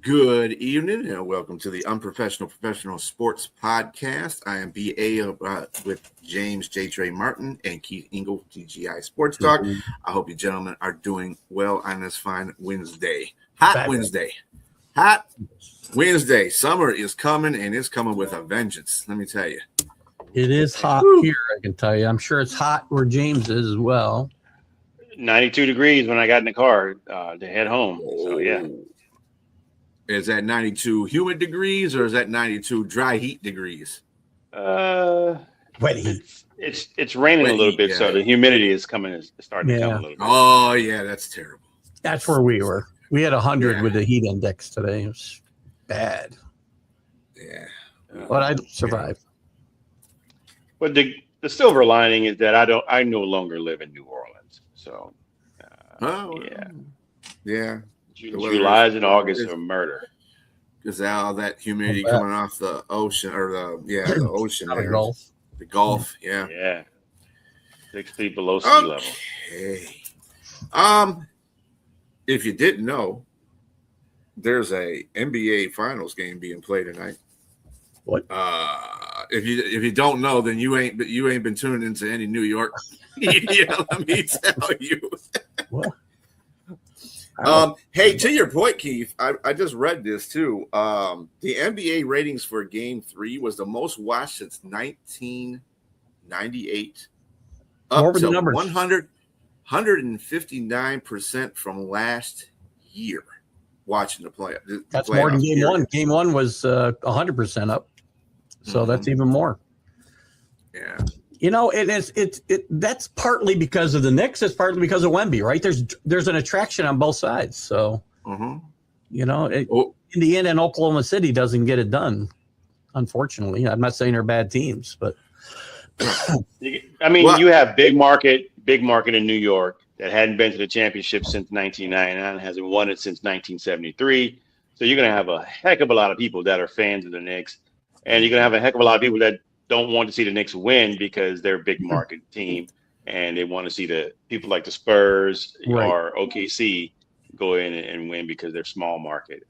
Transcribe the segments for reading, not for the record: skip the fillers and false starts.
Good evening and welcome to the Unprofessional Professional Sports Podcast. I am BA with James J. Trey Martin and Keith Engel, TGI Sports Talk. I hope you gentlemen are doing well on this fine Wednesday. Hot Wednesday. Summer is coming and it's coming with a vengeance. Let me tell you. It is hot here, I can tell you. I'm sure it's hot where James is as well. 92 degrees when I got in the car to head home. So, yeah. Is that 92 humid degrees or is that 92 dry heat degrees? Wet heat. It's raining a little bit, so the humidity is starting to come a little bit. Oh, yeah, that's terrible. That's where we were. We had 100 with the heat index today. It was bad. Yeah. But I survived. But the silver lining is that I no longer live in New Orleans. So, yeah. July and August are murder. Because all that humidity coming off the ocean or the ocean, the Gulf, yeah, 6 feet below sea level. If you didn't know, there's a NBA Finals game being played tonight. What? If you don't know, then you ain't been tuning into any New York media. Let me tell you. What? Hey, to your point, Keith, I just read this too. The NBA ratings for Game 3 was the most watched since 1998. Up to 159% from last year watching the play. That's more than Game 1. Game 1 was 100% up. So that's even more. Yeah. You know, that's partly because of the Knicks. It's partly because of Wemby, right? There's an attraction on both sides. So, you know, Indiana and Oklahoma City doesn't get it done, unfortunately. I'm not saying they're bad teams, but. I mean, you have big market in New York that hadn't been to the championship since 1999, hasn't won it since 1973. So you're going to have a heck of a lot of people that are fans of the Knicks. And you're going to have a heck of a lot of people that don't want to see the Knicks win because they're a big market team and they want to see the people like the Spurs or OKC go in and win because they're small market.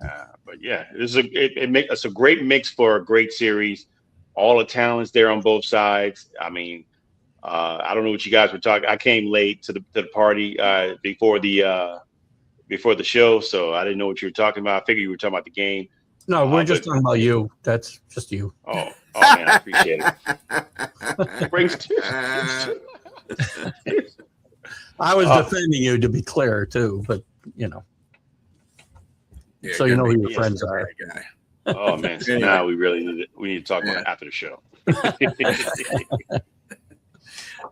But yeah, it makes us a great mix for a great series. All the talents there on both sides. I mean, I don't know what you guys were talking. I came late to the party before the show, so I didn't know what you were talking about. I figured you were talking about the game. No, we're just talking about you. That's just you. Oh man, I appreciate it. I was defending you, to be clear, too, but you know. Yeah, so you know who your friends are. Guy. Oh man, so now we need to talk about it after the show.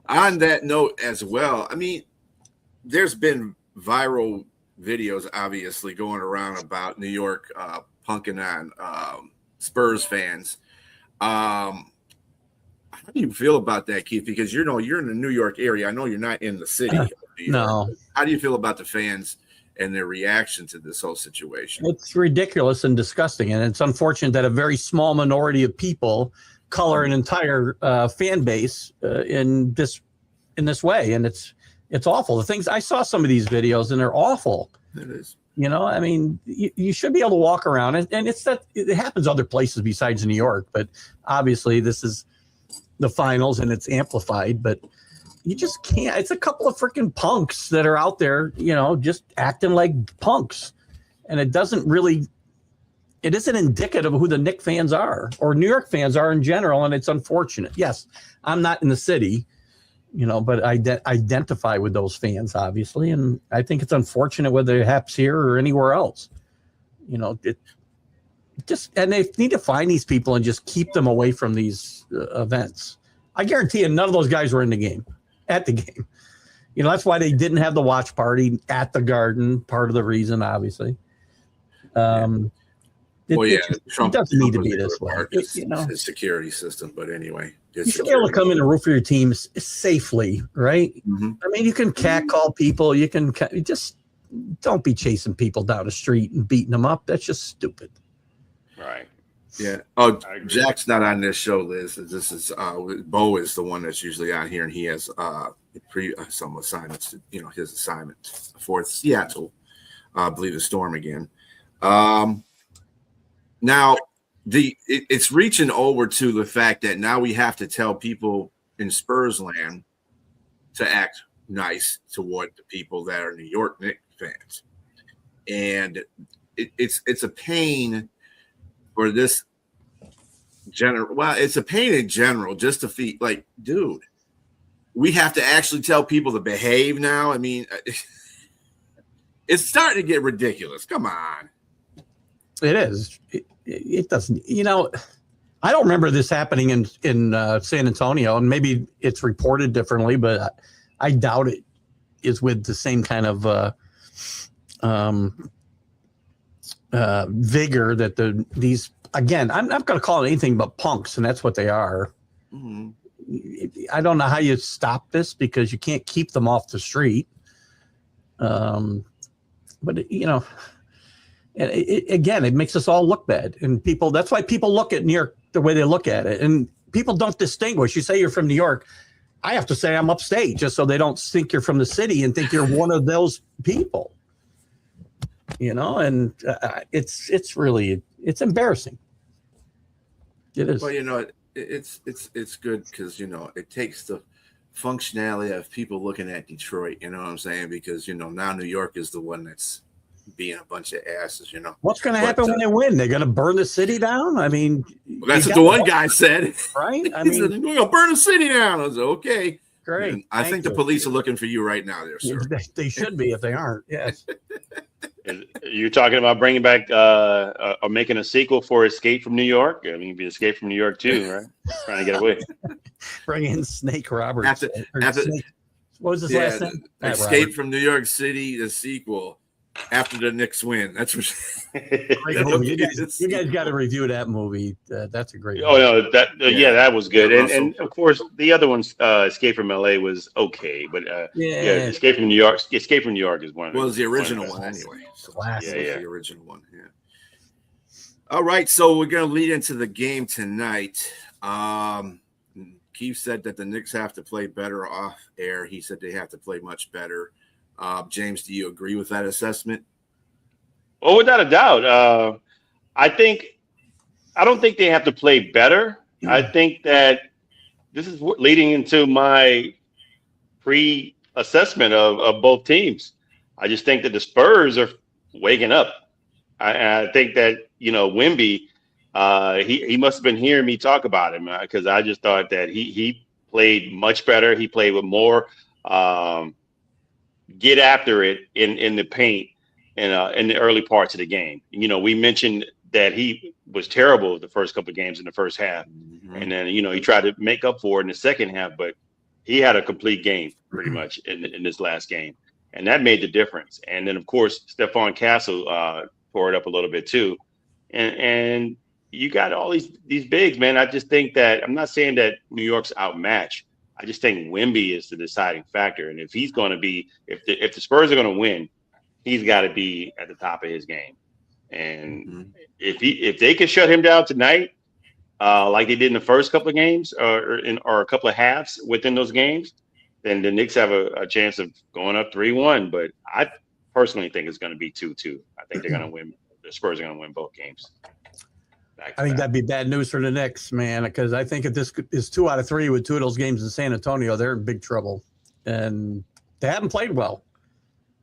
On that note as well, I mean, there's been viral videos obviously going around about New York punking on Spurs fans. How do you feel about that, Keith? Because you're in the New York area. I know you're not in the city. No. How do you feel about the fans and their reaction to this whole situation? It's ridiculous and disgusting, and it's unfortunate that a very small minority of people color an entire fan base in this way, and it's awful. The things I saw some of these videos, and they're awful. It is. You know, I mean, you should be able to walk around, and it happens other places besides New York, but obviously this is the finals and it's amplified, but you just can't. It's a couple of freaking punks that are out there, you know, just acting like punks, and it isn't indicative of who the Knicks fans are or New York fans are in general, and it's unfortunate. Yes, I'm not in the city, you know, but I identify with those fans, obviously, and I think it's unfortunate whether it happens here or anywhere else. You know, and they need to find these people and just keep them away from these events. I guarantee you, none of those guys were at the game. You know, that's why they didn't have the watch party at the Garden. Part of the reason, obviously. Trump it doesn't need to be this way. You know, his security system, but anyway, you should be able to come in and root for your team safely, right? Mm-hmm. I mean, you can catcall people. You just don't be chasing people down the street and beating them up. That's just stupid. Right. Yeah. Oh, Jack's not on this show, Liz. This is Bo is the one that's usually out here, and he has some assignments. His assignment for Seattle. I believe the Storm again. Now, it's reaching over to the fact that now we have to tell people in Spurs land to act nice toward the people that are New York Knicks fans, and it's a pain for this general. Well, it's a pain in general just to feel like, dude, we have to actually tell people to behave now. I mean, it's starting to get ridiculous. Come on. It is. It doesn't. I don't remember this happening in San Antonio, and maybe it's reported differently, but I doubt it is with the same kind of vigor that these. Again, I'm not going to call it anything but punks, and that's what they are. Mm-hmm. I don't know how you stop this because you can't keep them off the street. But again, it makes us all look bad, and people. That's why people look at New York the way they look at it, and people don't distinguish. You say you're from New York, I have to say I'm upstate, just so they don't think you're from the city and think you're one of those people. And it's really embarrassing. It is. Well, it's good because it takes the functionality of people looking at Detroit. You know what I'm saying? Because now New York is the one that's being a bunch of asses. What's going to happen when they win? They're going to burn the city down. I mean, that's what the one guy said, right? I mean, we're going to burn the city down. I was okay. Great. And I think the police are looking for you right now, there, sir. They should be if they aren't. Yes. You're talking about bringing back or making a sequel for Escape from New York? I mean, be Escape from New York too, right? Trying to get away. Bring in Snake Roberts. What was his last name? Escape from New York City, the sequel. After the Knicks win, that's what. You guys got to review that movie. That's a great. Oh no, that was good, and of course the other one, Escape from LA, was okay, but Escape from New York. Escape from New York is one. Was the original one anyway? Classic. Yeah, the original one. Yeah. All right, so we're gonna lead into the game tonight. Keith said that the Knicks have to play better off air. He said they have to play much better. James, do you agree with that assessment? Oh, without a doubt. I don't think they have to play better. Mm-hmm. I think that this is leading into my pre-assessment of both teams. I just think that the Spurs are waking up. I think that, Wemby, he must have been hearing me talk about him because I just thought that he played much better. He played with more get after it in the paint in the early parts of the game. We mentioned that he was terrible the first couple of games in the first half. Mm-hmm. And then, he tried to make up for it in the second half, but he had a complete game pretty much in this last game. And that made the difference. And then, of course, Stephon Castle tore it up a little bit too. And you got all these bigs, man. I just think that I'm not saying that New York's outmatched. I just think Wemby is the deciding factor. And if he's going to be, if the Spurs are going to win, he's got to be at the top of his game. And if they can shut him down tonight, like they did in the first couple of games or a couple of halves within those games, then the Knicks have a chance of going up 3-1. But I personally think it's going to be 2-2. I think they're going to win. The Spurs are going to win both games. I think that'd be bad news for the Knicks, man, because I think if this is 2 out of 3 with 2 of those games in San Antonio, they're in big trouble. And they haven't played well.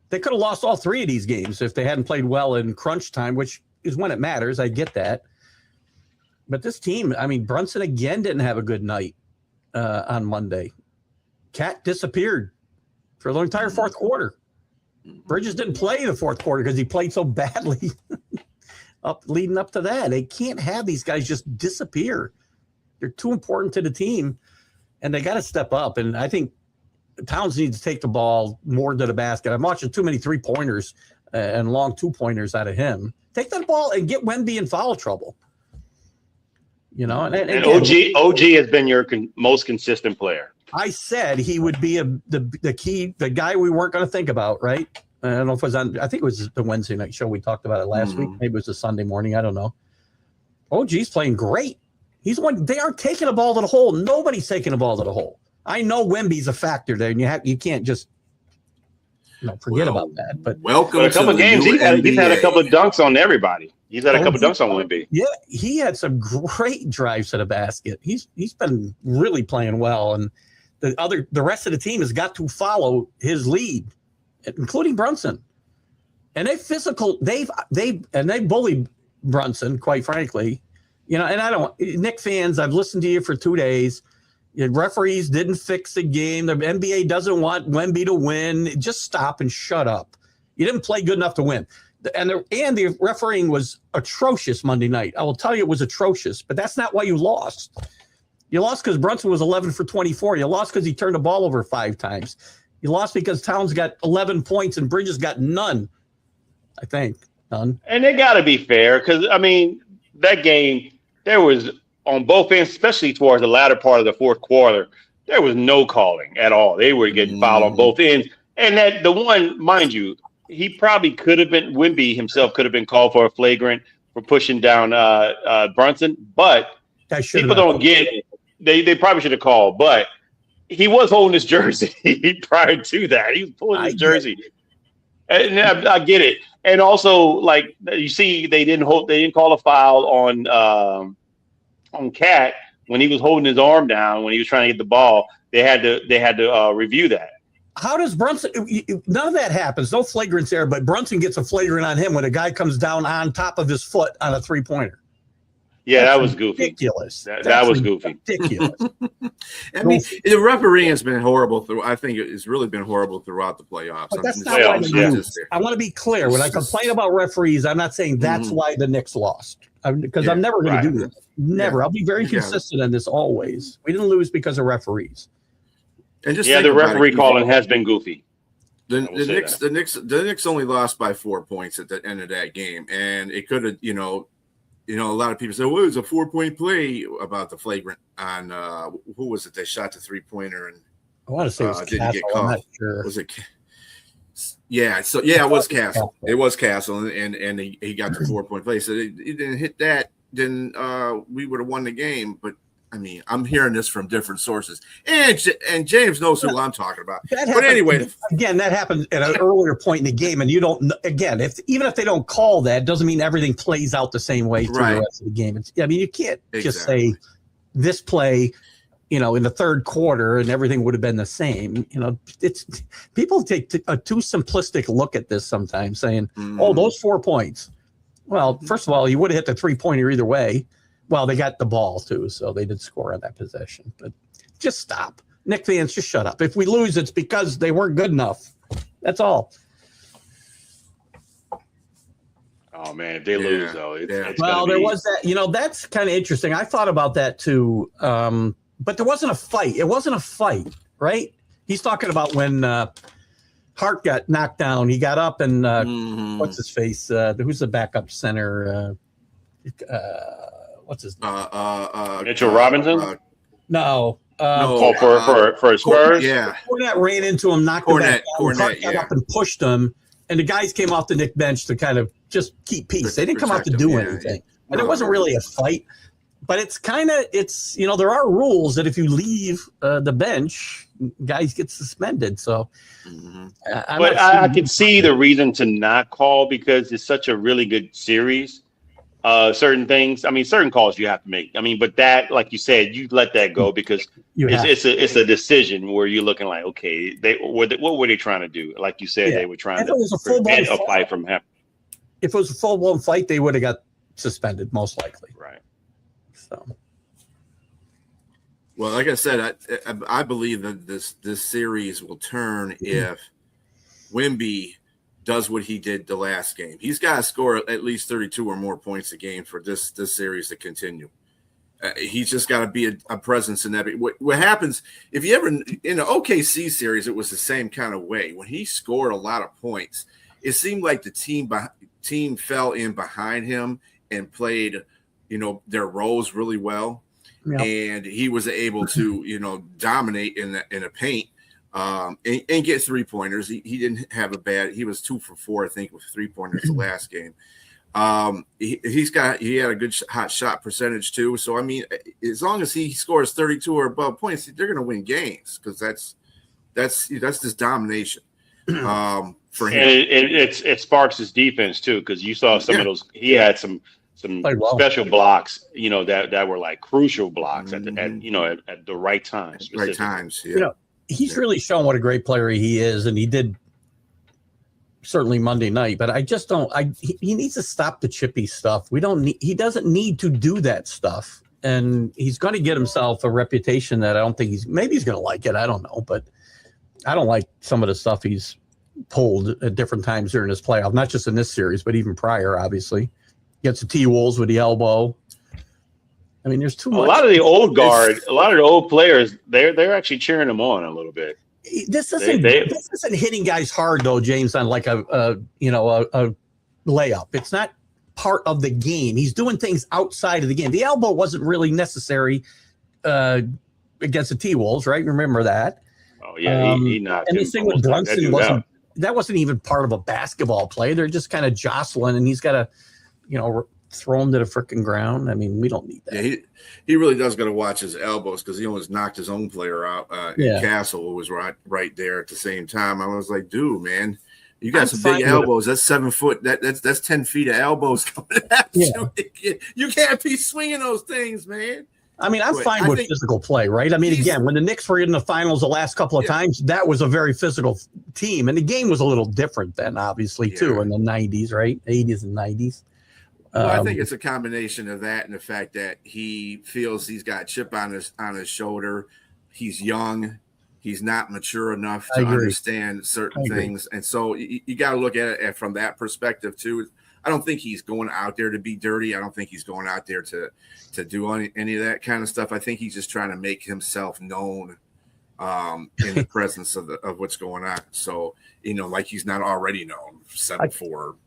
They could have lost all 3 of these games if they hadn't played well in crunch time, which is when it matters. I get that. But this team, Brunson again didn't have a good night on Monday. Cat disappeared for the entire fourth quarter. Bridges didn't play the fourth quarter because he played so badly. Leading up to that, they can't have these guys just disappear. They're too important to the team, and they got to step up. And I think Towns needs to take the ball more to the basket. I'm watching too many 3-pointers and long 2-pointers out of him. Take that ball and get Wemby in foul trouble. And OG has been your most consistent player. I said he would be the guy we weren't going to think about, right? I don't know if it was I think it was the Wednesday night show. We talked about it last week. Maybe it was a Sunday morning. I don't know. OG's playing great. He's one. They aren't taking the ball to the hole. Nobody's taking the ball to the hole. I know Wemby's a factor there, and you can't just forget about that. But a couple of games, he's had a couple of dunks on everybody. He's had a couple dunks on Wemby. Yeah, he had some great drives to the basket. He's been really playing well, and the rest of the team has got to follow his lead, including Brunson. And they bully Brunson, quite frankly. And Knick fans, I've listened to you for 2 days. Your referees didn't fix the game. The NBA doesn't want Wemby to win. Just stop and shut up. You didn't play good enough to win. And the refereeing was atrocious Monday night. I will tell you it was atrocious, but that's not why you lost. You lost because Brunson was 11 for 24. You lost because he turned the ball over 5 times. You lost because Towns got 11 points and Bridges got none. I think none. And they got to be fair because, that game, there was on both ends, especially towards the latter part of the fourth quarter, there was no calling at all. They were getting fouled on both ends. And that the one, mind you, he probably could have been, Wemby himself could have been called for a flagrant for pushing down Brunson, but people don't get it. They probably should have called, but he was holding his jersey prior to that. He was pulling his jersey. And I get it. And also, like you see, they didn't call a foul on Cat when he was holding his arm down when he was trying to get the ball. They had to review that. How does Brunson? None of that happens. No flagrants there, but Brunson gets a flagrant on him when a guy comes down on top of his foot on a 3-pointer. Yeah, that was goofy. Ridiculous. That was goofy. Ridiculous. I mean, the refereeing has been horrible. I think it's really been horrible throughout the playoffs. But that's not why I want to be clear. When I complain about referees, I'm not saying that's why the Knicks lost. Because I'm never going to do this. Never. I'll be very consistent on this always. We didn't lose because of referees. And just the referee calling has been goofy. The Knicks only lost by 4 points at the end of that game, and it could have, a lot of people say, "Well, it was a 4-point play about the flagrant on who was it? They shot the 3-pointer and I want to say it was didn't Castle. get called. I'm not sure. Was it? Yeah, it was Castle. It was Castle, and he got the 4-point play. So he didn't hit that, then we would have won the game. But I mean, I'm hearing this from different sources, and James knows who I'm talking about. But anyway, again, that happened at an earlier point in the game, and you don't. Again, even if they don't call that, doesn't mean everything plays out the same way through the rest of the game. You can't just say this play, in the third quarter, and everything would have been the same. It's people take a too simplistic look at this sometimes, saying, "Oh, those 4 points." Well, first of all, you would have hit the 3-pointer either way. Well, they got the ball too, so they did score on that possession. But just stop. Knicks fans, just shut up. If we lose, it's because they weren't good enough. That's all. Oh man, if they lose though, it's there was that. That's kind of interesting. I thought about that too. But there wasn't a fight. It wasn't a fight, right? He's talking about when Hart got knocked down. He got up and what's his face? Who's the backup center? What's his name? Mitchell Robinson? No. For Spurs? Yeah. Cornette ran into him, knocked him back down. Hart got up and pushed him, and the guys came off the Knick bench to kind of just keep peace. They didn't come out to do anything. And it wasn't really a fight. But there are rules that if you leave the bench, guys get suspended. So, I can see the reason to not call because it's such a really good series. Certain things, certain calls you have to make. But that, like you said, you let that go because it's a decision where you're looking like, okay, what were they trying to do? Like you said, they were trying to prevent a fight from happening. If it was a full-blown fight, they would have got suspended, most likely. Right. So, well, like I said, I believe that this series will turn if Wemby does what he did the last game. He's got to score at least 32 or more points a game for this series to continue. He's just got to be a presence in that. What happens if you ever in the OKC series, it was the same kind of way. When he scored a lot of points, it seemed like the team fell in behind him and played their roles really well. Yep. And he was able to dominate in the paint and get 3-pointers. He didn't have he was 2 for 4, I think, with 3-pointers the last game. He had a good hot shot percentage too. So as long as he scores 32 or above points, they're going to win games because that's just domination. for him. And it sparks his defense too, because you saw some of those. He had some special blocks, that were like crucial blocks at the right times. Right times, he's really shown what a great player he is, and he did certainly Monday night. But I just don't. He needs to stop the chippy stuff. He doesn't need to do that stuff, and he's going to get himself a reputation that I don't think maybe he's going to like it. I don't know, but I don't like some of the stuff he's pulled at different times during his playoff, not just in this series, but even prior, obviously. Gets the T-Wolves with the elbow. I mean, there's too much. A lot of the old guard, a lot of the old players, they're actually cheering him on a little bit. This isn't hitting guys hard though, James, on like a layup. It's not part of the game. He's doing things outside of the game. The elbow wasn't really necessary against the T-Wolves, right? Remember that? Oh yeah, he knocked. And the thing with Brunson wasn't even part of a basketball play. They're just kind of jostling, and he's got to, throw him to the freaking ground. I mean, we don't need that. Yeah, he really does got to watch his elbows, because he almost knocked his own player out. Castle, who was right there at the same time. I was like, dude, man, you got some big elbows. That's 7 foot. That's 10 feet of elbows coming at you. You can't be swinging those things, man. I mean, I'm fine with physical play, right? I mean, again, when the Knicks were in the finals the last couple of times, that was a very physical team. And the game was a little different then, obviously, too, in the 90s, right? 80s and 90s. Well, I think it's a combination of that and the fact that he feels he's got a chip on his shoulder. He's young. He's not mature enough to understand certain things. And so you got to look at it from that perspective, too. I don't think he's going out there to be dirty. I don't think he's going out there to do any of that kind of stuff. I think he's just trying to make himself known in the presence of what's going on. So, like he's not already known. 7'4".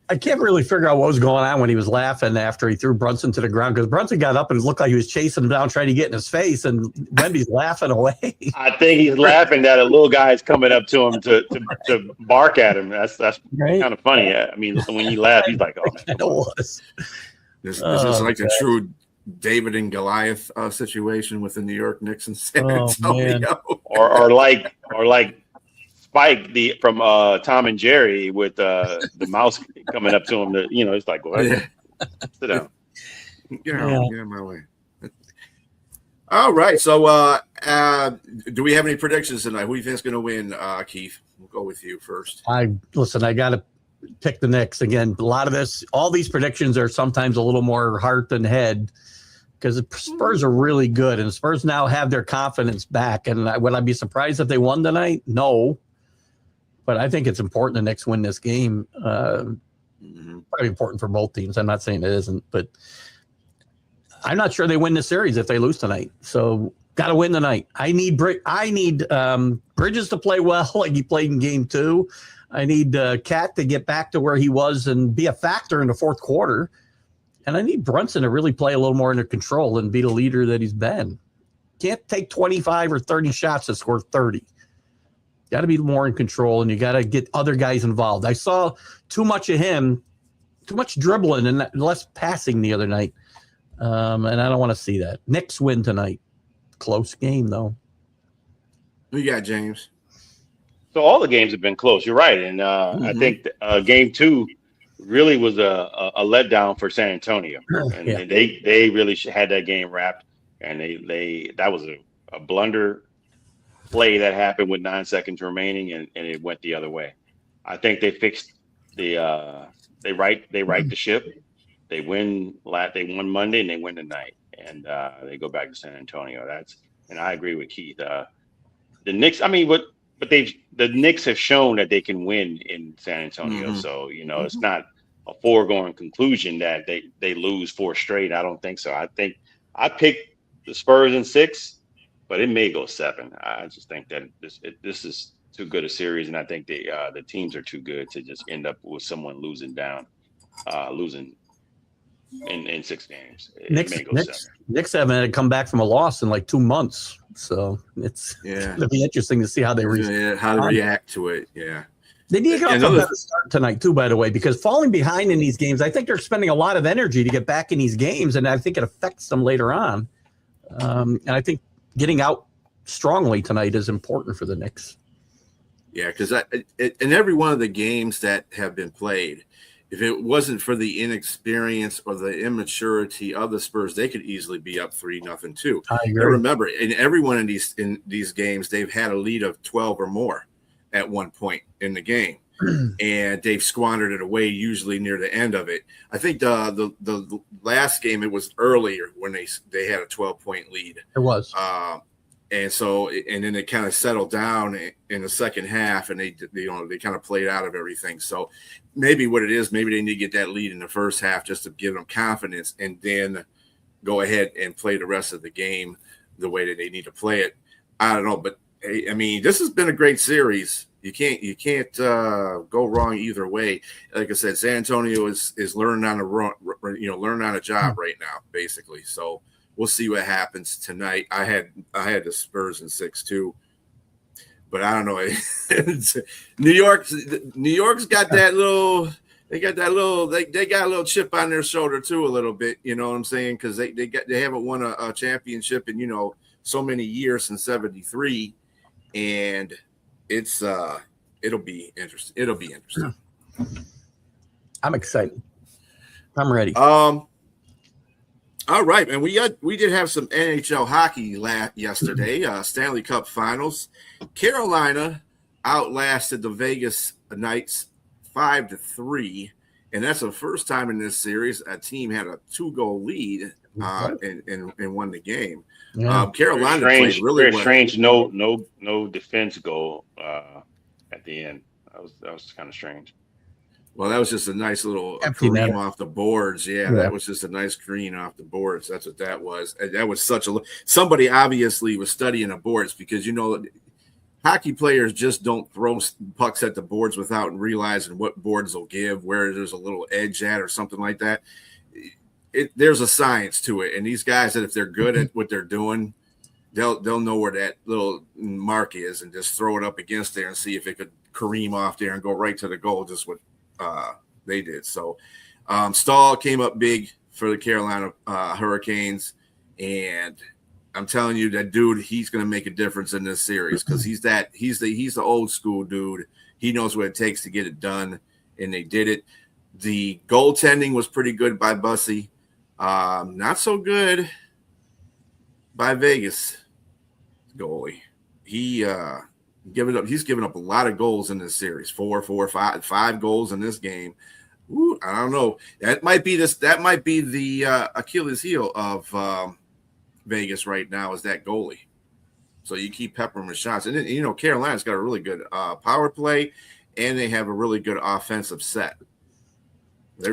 I can't really figure out what was going on when he was laughing after he threw Brunson to the ground, because Brunson got up and it looked like he was chasing him down, trying to get in his face, and Wemby's laughing away. I think he's laughing that a little guy is coming up to him to bark at him. That's kind of funny. I mean, when he laughed, he's like, "Oh man." It was. This is like a true David and Goliath situation with the New York Knicks and San Antonio, or like Spike from Tom and Jerry with the mouse coming up to him. It's like, well, sit down. Get out of my way. All right. So, do we have any predictions tonight? Who do you think is going to win, Keith? We'll go with you first. I got to pick the Knicks again. All these predictions are sometimes a little more heart than head, because the Spurs are really good, and the Spurs now have their confidence back. And would I be surprised if they won tonight? No. But I think it's important the Knicks win this game. Probably important for both teams. I'm not saying it isn't, but I'm not sure they win the series if they lose tonight. So got to win tonight. I need Bridges to play well, like he played in Game 2. I need Cat to get back to where he was and be a factor in the fourth quarter. And I need Brunson to really play a little more under control and be the leader that he's been. Can't take 25 or 30 shots to score 30. Got to be more in control, and you got to get other guys involved. I saw too much of him, too much dribbling and less passing the other night, and I don't want to see that. Knicks win tonight. Close game, though. Who you got, James? So all the games have been close. You're right, and I think Game 2 really was a letdown for San Antonio, and they really had that game wrapped, and that was a blunder play that happened with 9 seconds remaining, and it went the other way. I think they fixed they right the ship. They won Monday and they win tonight, and they go back to San Antonio. And I agree with Keith. The Knicks, I mean, but the Knicks have shown that they can win in San Antonio. So it's not a foregone conclusion that they lose 4 straight. I don't think so. I think I picked the Spurs in 6. But it may go 7. I just think that this is too good a series, and I think the teams are too good to just end up with someone losing in 6 games. Knicks haven't had to come back from a loss in like 2 months, so it's going to be interesting to see how they react to it. Yeah, they need to get off a better start tonight too. By the way, because falling behind in these games, I think they're spending a lot of energy to get back in these games, and I think it affects them later on. And I think getting out strongly tonight is important for the Knicks. Yeah, because in every one of the games that have been played, if it wasn't for the inexperience or the immaturity of the Spurs, they could easily be up 3-0 too. I And agree. remember, in every one of these games, they've had a lead of 12 or more at one point in the game, and they've squandered it away usually near the end of it. I think the last game, it was earlier when they had a 12-point lead. It was. And so, and then it kind of settled down in the second half, and they kind of played out of everything. So maybe what it is, maybe they need to get that lead in the first half just to give them confidence, and then go ahead and play the rest of the game the way that they need to play it. I don't know, but hey, I mean, this has been a great series. You can't go wrong either way. Like I said, San Antonio is learning on a job right now, basically. So we'll see what happens tonight. I had the Spurs in 6-2, but I don't know. New York's got that little. They got that little. They got a little chip on their shoulder too, a little bit. You know what I'm saying? Because they haven't won a championship in so many years since '73, and it'll be interesting. It'll be interesting. I'm excited. I'm ready. All right, and we did have some NHL hockey yesterday. Stanley Cup Finals. Carolina outlasted the Vegas Knights 5-3, and that's the first time in this series a team had a 2-goal lead and won the game. Yeah. Carolina strange, played really well. Strange. No defense goal at the end. That was kind of strange. Well, that was just a nice little Empty cream net. off the boards. Yeah, that was just a nice green off the boards. That's what that was. And that was somebody obviously was studying the boards, because hockey players just don't throw pucks at the boards without realizing what boards will give, where there's a little edge at or something like that. There's a science to it, and these guys, that if they're good at what they're doing, they'll know where that little mark is and just throw it up against there and see if it could careen off there and go right to the goal, just what they did. So Stahl came up big for the Carolina Hurricanes, and I'm telling you, that dude, he's going to make a difference in this series, because he's the old school dude. He knows what it takes to get it done, and they did it. The goaltending was pretty good by Bussy. Not so good by Vegas goalie. He's given up a lot of goals in this series. 5 goals in this game. Ooh, I don't know. That might be the Achilles heel of Vegas right now, is that goalie. So you keep peppering with shots. And then, Carolina's got a really good power play, and they have a really good offensive set. They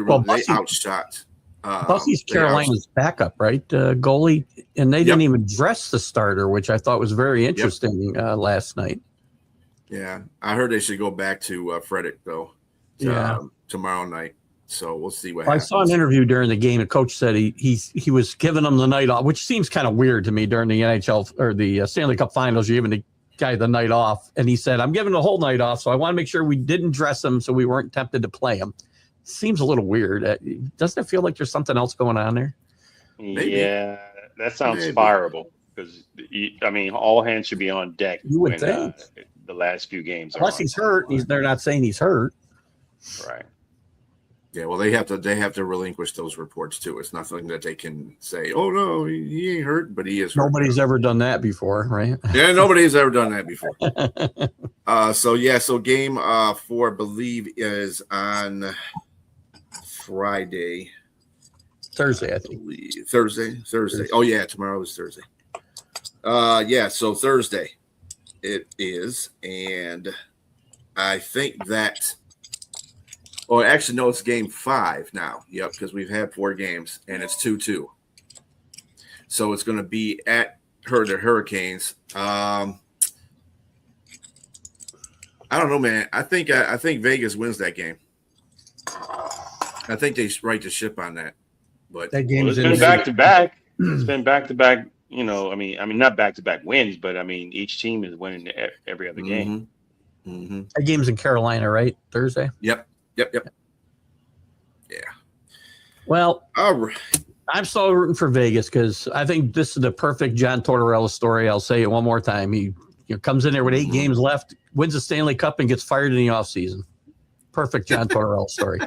outshot. Bussy's Carolina's backup, right? Goalie. And they didn't even dress the starter, which I thought was very interesting last night. Yeah. I heard they should go back to Frederick, though, tomorrow night. So we'll see what happens. I saw an interview during the game. The coach said he was giving them the night off, which seems kind of weird to me during the NHL or the Stanley Cup Finals. You're giving the guy the night off. And he said, I'm giving the whole night off, so I want to make sure we didn't dress him so we weren't tempted to play him. Seems a little weird. Doesn't it feel like there's something else going on there? Maybe. Yeah, that sounds fireable, because all hands should be on deck. You would think the last few games. Unless he's hurt, they're not saying he's hurt. Right. Yeah, well, they have to relinquish those reports too. It's nothing that they can say, oh no, he ain't hurt, but he is hurt. Nobody's ever done that before, right? Yeah, nobody's ever done that before. So game 4, I believe, is on Friday. Thursday, I think. Thursday. Oh yeah, tomorrow is Thursday. So Thursday it is, and I think that. Oh, actually, no, it's game 5 now. Yep, because we've had 4 games, and it's 2-2. So it's going to be at the Hurricanes. I don't know, man. I think Vegas wins that game. I think they right the ship on that. But that game's it's been back to back. It's been back to back. Not back to back wins, but each team is winning every other game. Mm-hmm. That game's in Carolina, right? Thursday. Yep. Yeah. Well, all right. I'm still rooting for Vegas, because I think this is the perfect John Tortorella story. I'll say it one more time. He Comes in there with 8 games left, wins the Stanley Cup, and gets fired in the offseason. Perfect John Tortorella story.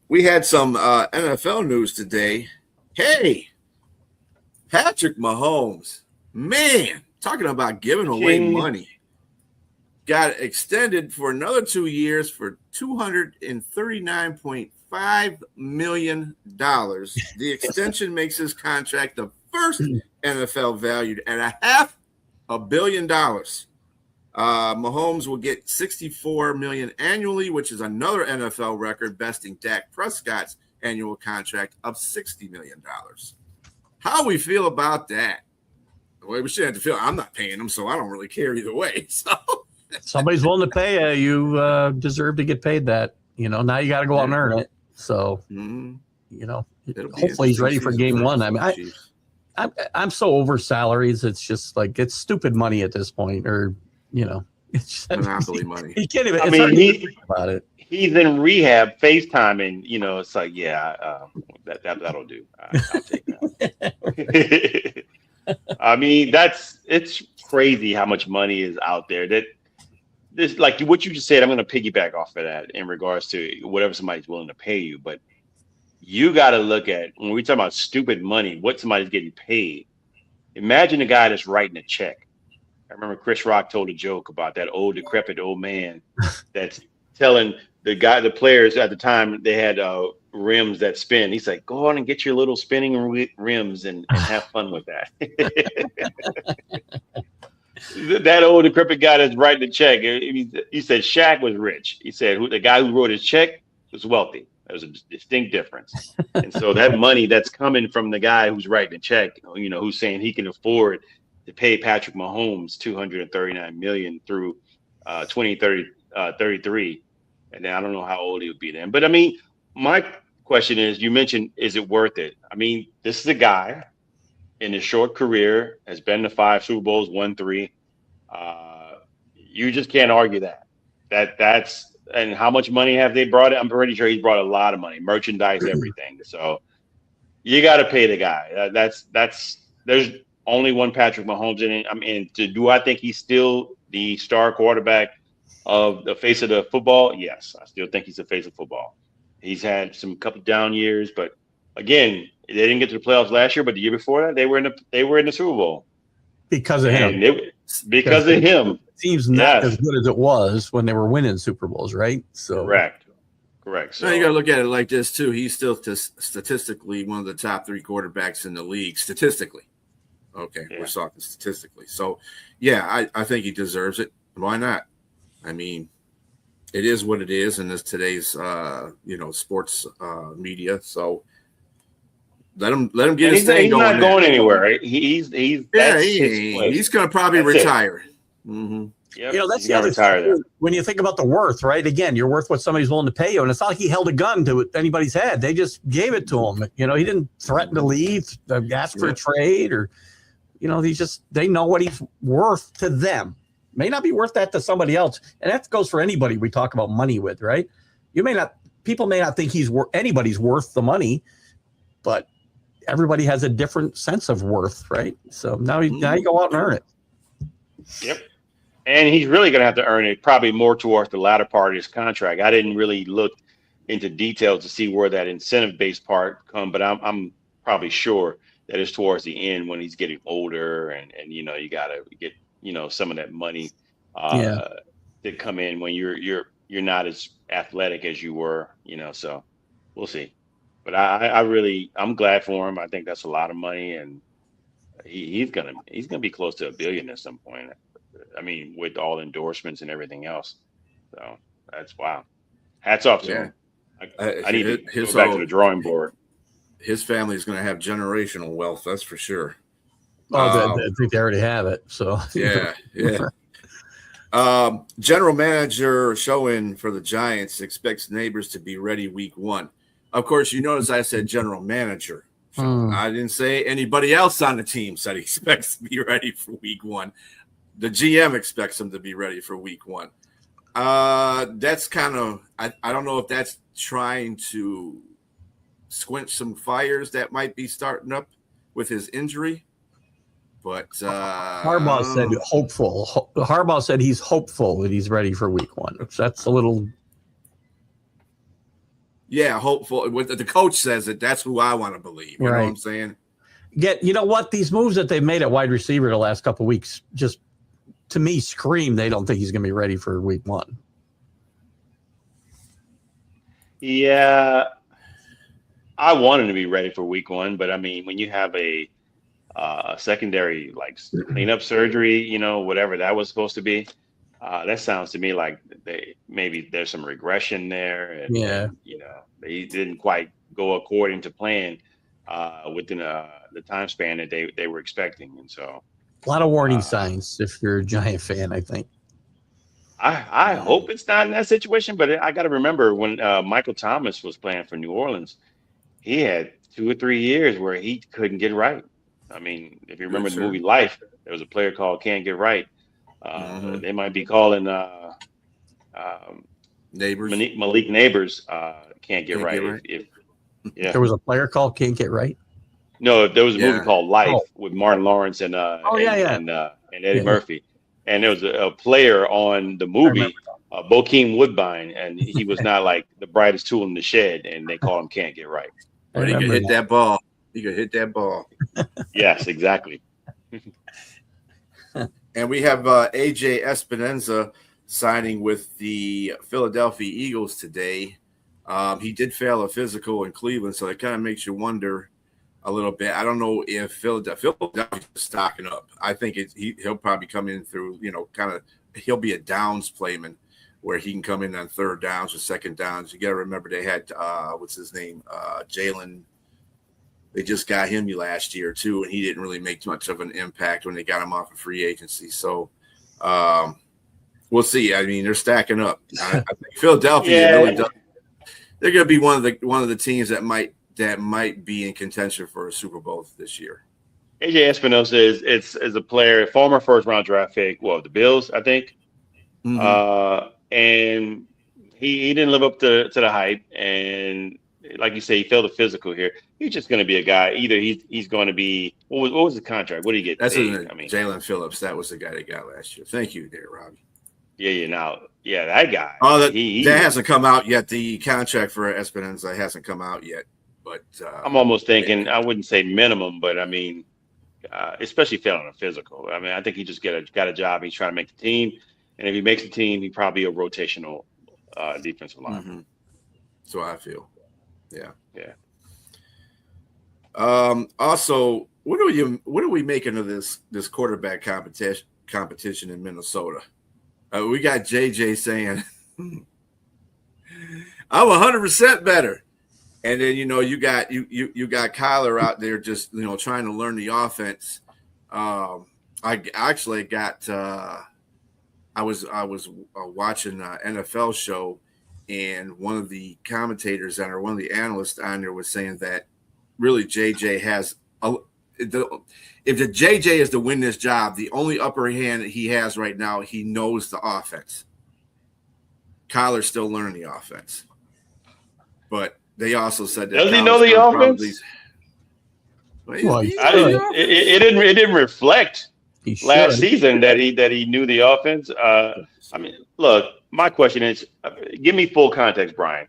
We had some NFL news today. Hey, Patrick Mahomes, man, talking about giving away money. Got extended for another 2 years for $239.5 million. The extension makes his contract the first NFL valued at $500 million. Mahomes will get $64 million annually, which is another NFL record, besting Dak Prescott's annual contract of $60 million. How we feel about that? Well, we shouldn't have to feel. I'm not paying them, so I don't really care either way. So somebody's willing to pay you. You deserve to get paid that. Now you got to go out and earn it. So hopefully he's ready for game one. I mean, I'm so over salaries. It's just like it's stupid money at this point, or it's just, monopoly money. He can't even. I mean, think about it. He's in rehab, FaceTiming. It's like, that'll do. I'll take that. I mean, it's crazy how much money is out there. That this, like what you just said, I'm going to piggyback off of that in regards to whatever somebody's willing to pay you. But you got to look at, when we talk about stupid money, what somebody's getting paid. Imagine a guy that's writing a check. I remember Chris Rock told a joke about that old decrepit old man that's telling the players at the time they had rims that spin. He's like, go on and get your little spinning rims and have fun with that. That old decrepit guy that's writing the check. He said Shaq was rich. He said the guy who wrote his check was wealthy. There's a distinct difference. And so that money that's coming from the guy who's writing the check, who's saying he can afford to pay Patrick Mahomes $239 million through 2033. And then I don't know how old he would be then. But I mean, my question is, you mentioned, is it worth it? I mean, this is a guy in his short career has been to 5 Super Bowls, won 3. You just can't argue that. That's and how much money have they brought in? I'm pretty sure he's brought a lot of money, merchandise, everything. So you got to pay the guy. There's only one Patrick Mahomes in it. I mean, do I think he's still the star quarterback of the face of the football? Yes, I still think he's the face of football. He's had some couple down years, but again, they didn't get to the playoffs last year. But the year before that, they were in the Super Bowl because of him. Because of him, team's not as good as it was when they were winning Super Bowls, right? So correct. So now you got to look at it like this too. He's still statistically one of the top 3 quarterbacks in the league. Statistically, okay, we're talking statistically. So, yeah, I think he deserves it. Why not? I mean, it is what it is in today's sports media. So let him get his thing going. He's not going anywhere. Right? He's going to probably retire. Mm-hmm. Yep. That's the other thing. When you think about the worth, right? Again, you're worth what somebody's willing to pay you, and it's not like he held a gun to anybody's head. They just gave it to him. He didn't threaten to leave, ask for a trade, or they know what he's worth to them. May not be worth that to somebody else, and that goes for anybody we talk about money with, right? People may not think anybody's worth the money, but everybody has a different sense of worth, right? So now you go out and earn it. Yep. And he's really going to have to earn it probably more towards the latter part of his contract. I didn't really look into details to see where that incentive-based part come, but I'm probably sure that it's towards the end when he's getting older and you got to get some of that money to come in when you're not as athletic as you were, so we'll see. But I'm glad for him. I think that's a lot of money, and he's gonna be close to $1 billion at some point. I mean, with all endorsements and everything else. So that's wow. Hats off to him. I need to go back to the drawing board. His family is going to have generational wealth. That's for sure. I think they already have it. So yeah. General manager showing for the Giants expects Neighbors to be ready week 1. Of course, you notice I said general manager. I didn't say anybody else on the team said he expects to be ready for week 1. The GM expects him to be ready for week 1. That's kind of I don't know if that's trying to squinch some fires that might be starting up with his injury. But Harbaugh said hopeful. Harbaugh said he's hopeful that he's ready for week 1. That's a little. Yeah, hopeful. What the coach says it. That's who I want to believe. You know what I'm saying? You know what? These moves that they've made at wide receiver the last couple of weeks just, to me, scream they don't think he's going to be ready for week 1. Yeah, I want him to be ready for week 1, but I mean, when you have a secondary like cleanup surgery, you know, whatever that was supposed to be, that sounds to me like maybe there's some regression there, and you know, they didn't quite go according to plan within the time span that they were expecting, and so a lot of warning signs if you're a Giant fan, I think. I hope it's not in that situation, but I got to remember when Michael Thomas was playing for New Orleans, he had 2 or 3 years where he couldn't get right. I mean, if you remember the movie Life, there was a player called Can't Get Right. They might be calling Neighbors. Malik Neighbors Can't Get Right. If there was a player called Can't Get Right. No, there was a movie called Life with Martin Lawrence and Eddie Murphy, and there was a player on the movie, Bokeem Woodbine, and he was not like the brightest tool in the shed, and they call him Can't Get Right. But he could hit that ball. He could hit that ball. Yes, exactly. And we have AJ Espinoza signing with the Philadelphia Eagles today. He did fail a physical in Cleveland, so it kind of makes you wonder a little bit. I don't know if Philadelphia is stocking up. I think he'll probably come in through, you know, kind of he'll be a downs playman where he can come in on third downs or second downs. You got to remember they had what's his name, Jalen. They just got him last year too, and he didn't really make much of an impact when they got him off of free agency. So we'll see. I mean, they're stacking up. I think Philadelphia really does. They're going to be one of the teams that might be in contention for a Super Bowl this year. AJ Espinoza is a player, former first round draft pick. Well, the Bills, I think. Mm-hmm. And he didn't live up to the hype, and like you say, he failed the physical here. He's just going to be a guy. Either he's going to be what was the contract? What did he get? That's Jalen Phillips. That was the guy they got last year. Thank you, there, Robbie. That guy. Oh, that hasn't come out yet. The contract for Espinoza hasn't come out yet. But I'm almost thinking I wouldn't say minimum, but I mean, especially failing a physical. I mean, I think he just got a job. He's trying to make the team, and if he makes the team, he's probably a rotational defensive lineman. Mm-hmm. So I feel. Yeah. Also, what are we making of this quarterback competition in Minnesota? We got JJ saying, "I'm 100% better," and then you got Kyler out there just trying to learn the offense. I actually got I was watching an NFL show. And one of the commentators or one of the analysts on there was saying that really JJ has if the JJ is to win this job, the only upper hand that he has right now, he knows the offense. Kyler's still learning the offense, but they also said that does he know the offense? It didn't reflect last season that he knew the offense. I mean, look. My question is, give me full context, Brian.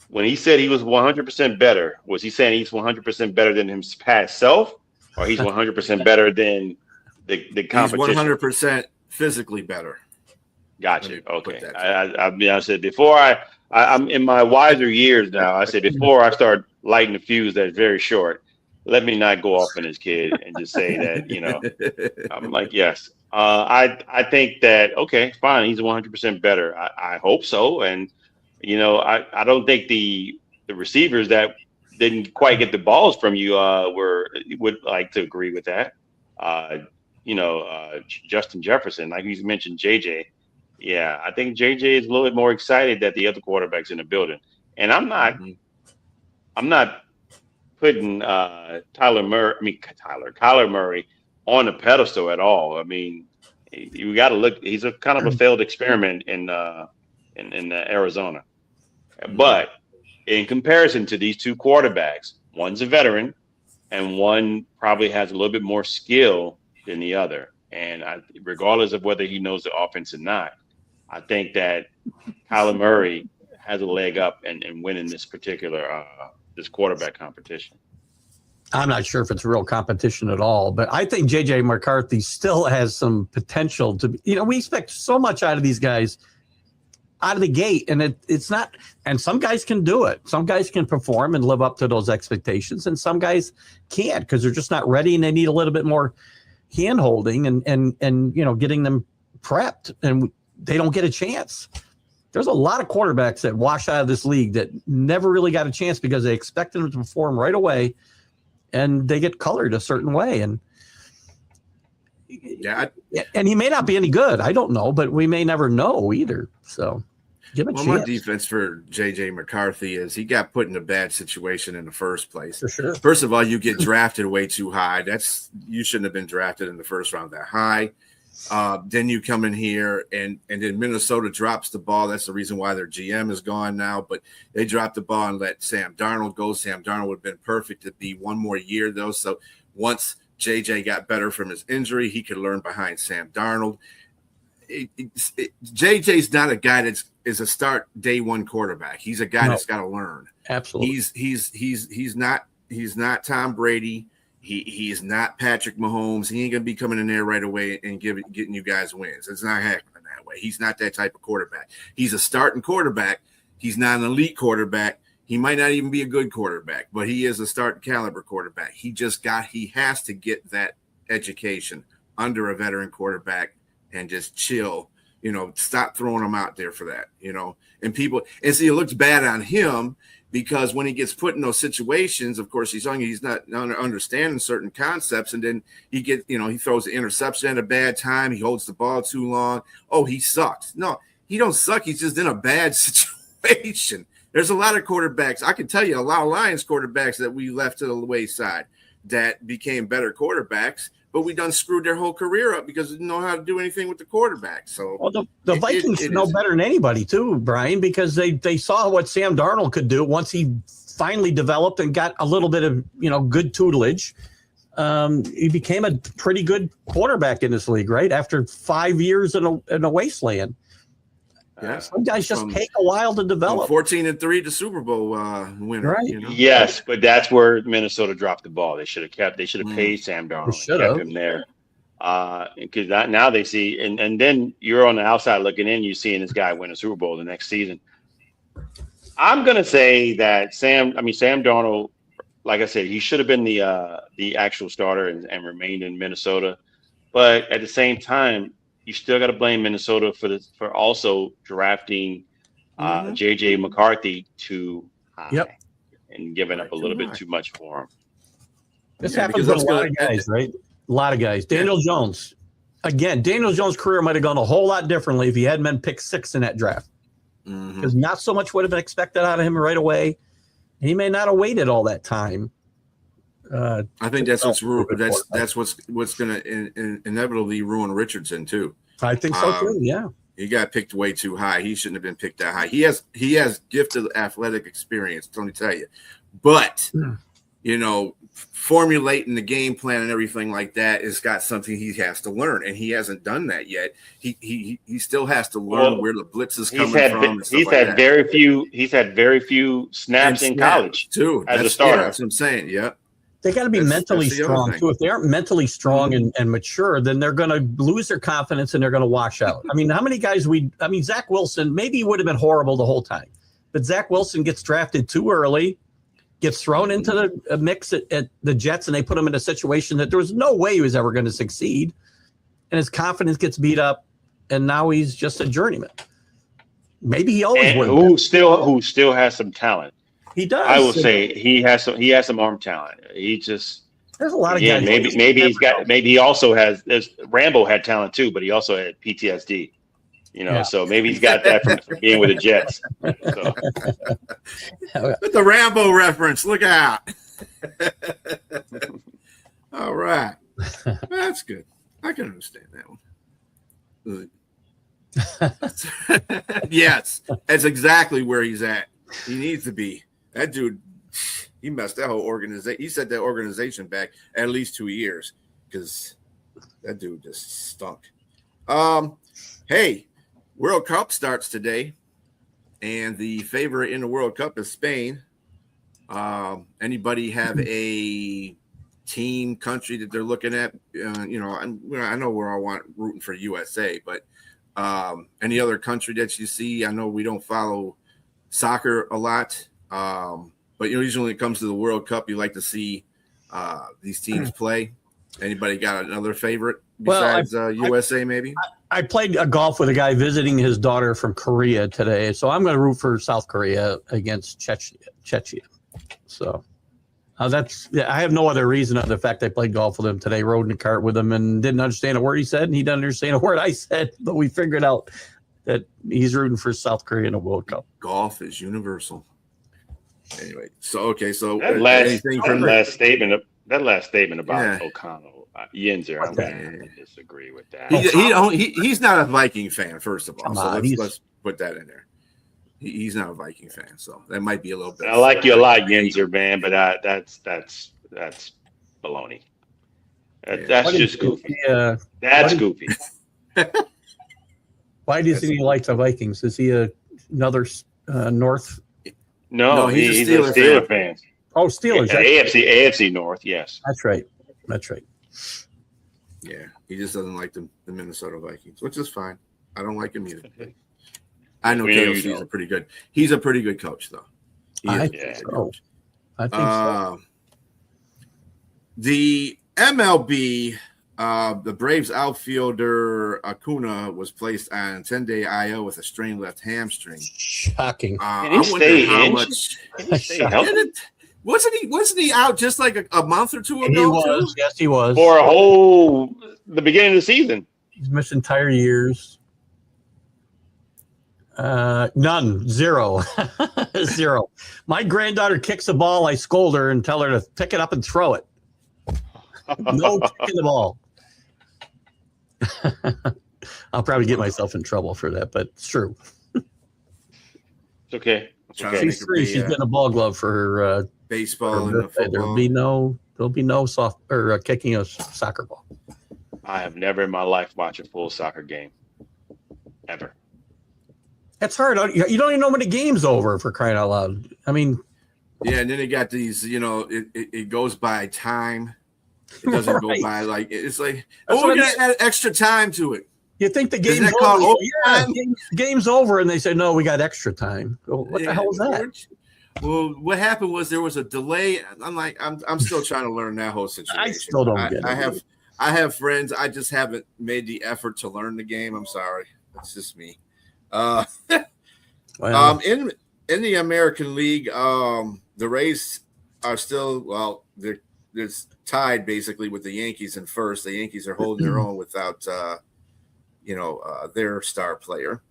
When he said he was 100% better, was he saying he's 100% better than his past self, or he's 100% better than the competition? He's 100% physically better. Gotcha. Okay. I said before I'm in my wiser years now. I said before I start lighting the fuse that's very short, let me not go off on this kid and just say that I'm like yes. I think that okay, fine. He's 100% better. I hope so, and I don't think the receivers that didn't quite get the balls from you would like to agree with that. Justin Jefferson, like you mentioned, JJ. Yeah, I think JJ is a little bit more excited that the other quarterbacks in the building, and I'm not putting Kyler Murray on a pedestal at all. I mean, you got to look. He's a kind of a failed experiment in Arizona. But in comparison to these two quarterbacks, one's a veteran, and one probably has a little bit more skill than the other. And regardless of whether he knows the offense or not, I think that Kyler Murray has a leg up and winning this particular this quarterback competition. I'm not sure if it's real competition at all, but I think J.J. McCarthy still has some potential to be, we expect so much out of these guys out of the gate, and it's not, and some guys can do it. Some guys can perform and live up to those expectations, and some guys can't because they're just not ready and they need a little bit more hand holding and getting them prepped, and they don't get a chance. There's a lot of quarterbacks that wash out of this league that never really got a chance because they expected them to perform right away, and they get colored a certain way. And and he may not be any good. I don't know, but we may never know either. So give him a chance. My defense for J.J. McCarthy is he got put in a bad situation in the first place. For sure. First of all, you get drafted way too high. You shouldn't have been drafted in the first round that high. Then you come in here and then Minnesota drops the ball. That's the reason why their GM is gone now. But they dropped the ball and let Sam Darnold go. Sam Darnold would have been perfect to be one more year, though. So once JJ got better from his injury, he could learn behind Sam Darnold. JJ's not a guy that is a start day one quarterback. He's a guy that's got to learn. Absolutely. He's not Tom Brady. He is not Patrick Mahomes. He ain't gonna be coming in there right away and getting you guys wins. It's not happening that way. He's not that type of quarterback. He's a starting quarterback. He's not an elite quarterback. He might not even be a good quarterback, but he is a starting caliber quarterback. He has to get that education under a veteran quarterback and just chill. Stop throwing him out there for that. And see, it looks bad on him. Because when he gets put in those situations, of course, he's not understanding certain concepts, and then he throws the interception at a bad time. He holds the ball too long. Oh, he sucks. No, he don't suck. He's just in a bad situation. There's a lot of quarterbacks. I can tell you a lot of Lions quarterbacks that we left to the wayside that became better quarterbacks, but we done screwed their whole career up because they didn't know how to do anything with the quarterback. So the Vikings know better than anybody too, Brian, because they saw what Sam Darnold could do once he finally developed and got a little bit of good tutelage. He became a pretty good quarterback in this league, right? After 5 years in a wasteland. Yeah, some guys just take a while to develop. 14-3 to Super Bowl winner, right? Yes, but that's where Minnesota dropped the ball. They should have paid Sam Darnold, kept him there. Because now they see, and then you're on the outside looking in, you seeing this guy win a Super Bowl the next season. I'm gonna say that Sam Darnold, like I said, he should have been the actual starter and remained in Minnesota. But at the same time, you still got to blame Minnesota for also drafting J.J. McCarthy too high and giving up a little bit too much for him. This happens with a lot of guys, right? A lot of guys. Daniel Jones. Again, Daniel Jones' career might have gone a whole lot differently if he hadn't been picked 6 in that draft. Because not so much would have been expected out of him right away. He may not have waited all that time. I think that's what's going to inevitably ruin Richardson too. I think so too. Yeah, he got picked way too high. He shouldn't have been picked that high. He has gifted athletic experience. Let me tell you, but formulating the game plan and everything like that has got something he has to learn, and he hasn't done that yet. He still has to learn where the blitz is coming from. He's had very few snaps in college too as a starter. That's what I'm saying. Yeah. They got to be mentally strong too. If they aren't mentally strong and mature, then they're going to lose their confidence and they're going to wash out. I mean, how many guys Zach Wilson, maybe he would have been horrible the whole time, but Zach Wilson gets drafted too early, gets thrown into the mix at the Jets, and they put him in a situation that there was no way he was ever going to succeed. And his confidence gets beat up, and now he's just a journeyman. Maybe he always would. Who still has some talent. He does. I will say he has some arm talent. There's a lot of guys. Maybe he also has. Rambo had talent too, but he also had PTSD. So maybe he's got that from being with the Jets. So. With the Rambo reference, look out! All right, that's good. I can understand that one. Yes, that's exactly where he's at. He needs to be. That dude, he messed that whole organization. He set that organization back at least 2 years because That dude just stunk. Hey, World Cup starts today, and the favorite in the World Cup is Spain. Anybody have a team, country that they're looking at? I know we're all rooting for USA, but any other country that you see? I know we don't follow soccer a lot, but usually when it comes to the World Cup, you like to see these teams play. Anybody got another favorite besides USA? Maybe I played golf with a guy visiting his daughter from Korea today, so I'm going to root for South Korea against Czechia. So I have no other reason other than the fact I played golf with him today, rode in the cart with him, and didn't understand a word he said, and he didn't understand a word I said, but we figured out that he's rooting for South Korea in a World Cup. Golf is universal. Anyway, so that last statement about O'Connell, Yinzer, I'm going to disagree with that. He's not a Viking fan, first of all. So let's put that in there. He's not a Viking fan, so that might be a little bit. I like you a lot, Yinzer, man, but that's baloney. That's just goofy. That's goofy. Why do you think he likes the Vikings? Is he another North? No, he's a Steelers fan. Oh, Steelers. Yeah, AFC North, yes. That's right. Yeah, he just doesn't like the Minnesota Vikings, which is fine. I don't like him either. I know KOC is pretty good. He's a pretty good coach, though. I think so. The MLB, the Braves outfielder Acuna was placed on 10-day IL with a strained left hamstring. Shocking. Can he stay in? Wasn't he out just like a month or two ago? He was. Yes, he was. For the beginning of the season. He's missed entire years. None. Zero. Zero. My granddaughter kicks a ball, I scold her and tell her to pick it up and throw it. No kicking the ball. I'll probably get myself in trouble for that, but it's true. It's okay. She's 3. She's getting a ball glove for her baseball and football. There'll be no soft or kicking a soccer ball. I have never in my life watched a full soccer game. Ever. That's hard. You don't even know when the game's over, for crying out loud. I mean, yeah, and then they got these. It goes by time. It doesn't go by like it's like we're gonna add extra time to it. You think the game's over? Game's over, and they say no, we got extra time. What the hell was that? Well, what happened was there was a delay. I'm like, I'm still trying to learn that whole situation. I still don't get it. I have friends. I just haven't made the effort to learn the game. I'm sorry. That's just me. In the American League, the Rays are still they're tied basically with the Yankees in first. The Yankees are holding their own without their star player.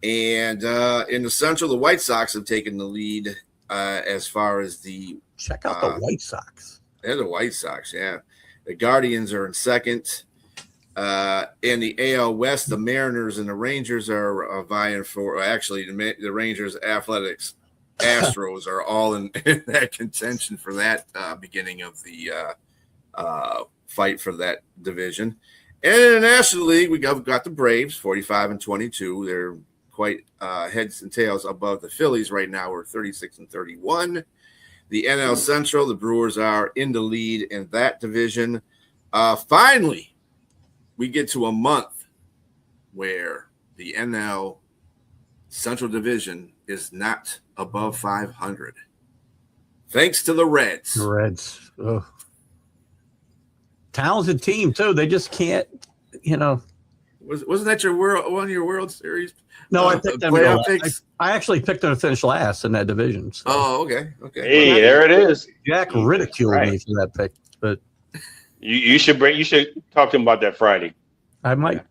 And in the Central, the White Sox have taken the lead as far as the check out the White Sox. They're the White Sox, yeah. The Guardians are in second. In the AL West, the Mariners and the Rangers are vying for. Actually, the Rangers, Athletics, Astros are all in that contention for that beginning of the fight for that division. And in the National League, we got the Braves, 45-22. They're quite heads and tails above the Phillies right now. We're 36-31. The NL Central, the Brewers are in the lead in that division. Finally, we get to a month where the NL Central Division is not above 500. Thanks to the Reds. The Reds. Oh. Talented team, too. They just can't, Wasn't that one of your World Series? No, I picked them. I actually picked them to finish last in that division. So. Oh, okay. Hey, there it is. Jack ridiculed me for that pick, but you should talk to him about that Friday. I might.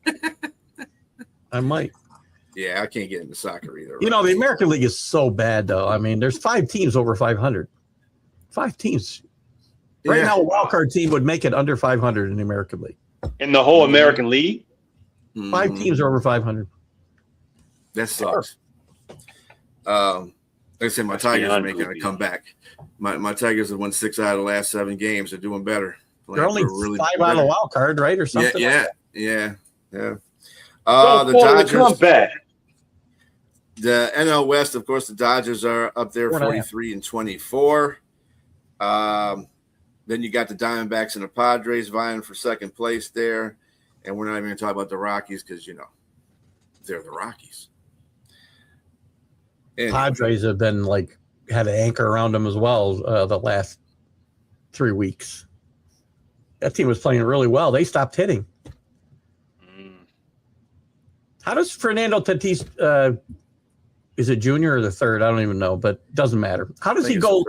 Yeah, I can't get into soccer either. The American League is so bad, though. I mean, there's 5 teams over 500. 5 teams. Right now, a wild card team would make it under 500 in the American League. In the whole American League? 5 teams are over 500. That sucks. Like I said, my Tigers are making a comeback. My Tigers have won 6 out of the last 7 games. They're doing better. They're only five out of the wild card, right, or something? Yeah. So The Dodgers come back. The NL West, of course, the Dodgers are up there, 43 and 24. Then you got the Diamondbacks and the Padres vying for second place there, and we're not even going to talk about the Rockies because they're the Rockies. Anyway. Padres have been had an anchor around them as well the last 3 weeks. That team was playing really well. They stopped hitting. How does Fernando Tatis, is it junior or the third? I don't even know, but it doesn't matter. How does he go